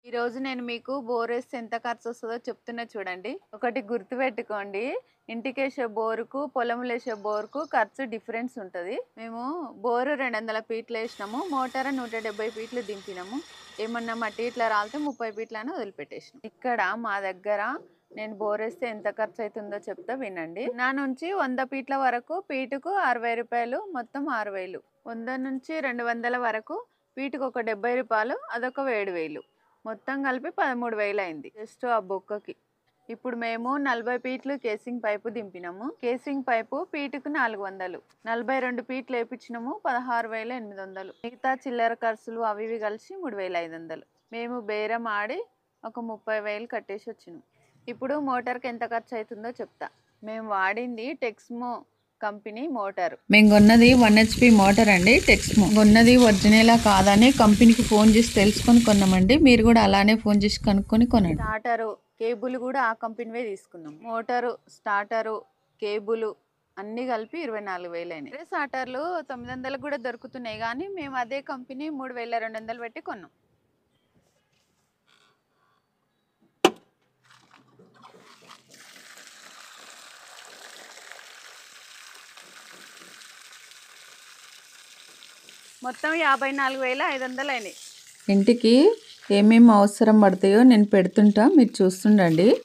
ఈరోజు నేను మీకు బోరేస్తే ఎంత ఖర్చు వస్తుందో చెప్తున్నా చూడండి. ఒకటి గుర్తుపెట్టుకోండి, ఇంటికేసే బోరుకు పొలంలో వేసే బోరుకు ఖర్చు డిఫరెన్స్ ఉంటుంది. మేము బోరు 200 ఫీట్లు వేసినాము, మోటార్ 170 ఫీట్లు దింపినాము. ఏమన్నా మట్టి ఇట్లా రాలితే 30 ఫీట్లను వదిలిపెట్టేసినాం. ఇక్కడ మా దగ్గర నేను బోరేస్తే ఎంత ఖర్చు అవుతుందో చెప్తా వినండి. నా నుంచి 100 ఫీట్ల వరకు ఫీటుకు 60 రూపాయలు, మొత్తం 6000. 100 నుంచి 200 వరకు ఫీటుకు ఒక 70 రూపాయలు, అదొక 7000. మొత్తం కలిపి 13,000 అయింది జస్ట్ ఆ బొక్కకి. ఇప్పుడు మేము 40 ఫీట్లు కేసింగ్ పైపు దింపినాము. కేసింగ్ పైపు ఫీటుకు 400. 42 ఫీట్లు వేపించినాము, 16,800. మిగతా చిల్లర ఖర్చులు అవి ఇవి కలిసి 3,500. మేము బేరం ఆడి ఒక 30,000 కట్టేసి వచ్చినాం. ఇప్పుడు మోటార్కి ఎంత ఖర్చు అవుతుందో చెప్తా. మేము వాడింది టెక్స్మో కంపెనీ మోటార్. మేము కొన్నది 1 HP మోటార్ అండి, టెక్స్మో. కొన్నది ఒరిజినలా కాదని కంపెనీకి ఫోన్ చేసి తెలుసుకొని కొన్నామండి. మీరు కూడా అలానే ఫోన్ చేసి కనుక్కొని కొనండి. స్టార్టరు కేబుల్ కూడా ఆ కంపెనీవే తీసుకున్నాం. మోటారు, స్టార్టరు, కేబుల్ అన్నీ కలిపి 24,000 అయినాయి. స్టార్టర్లు 900 కూడా దొరుకుతున్నాయి, కానీ మేము అదే కంపెనీ 3,200 పెట్టి కొన్నాం. మొత్తం 54,500 అయినాయి. ఇంటికి ఏమేమి అవసరం పడతాయో నేను పెడుతుంటా, మీరు చూస్తుండండి.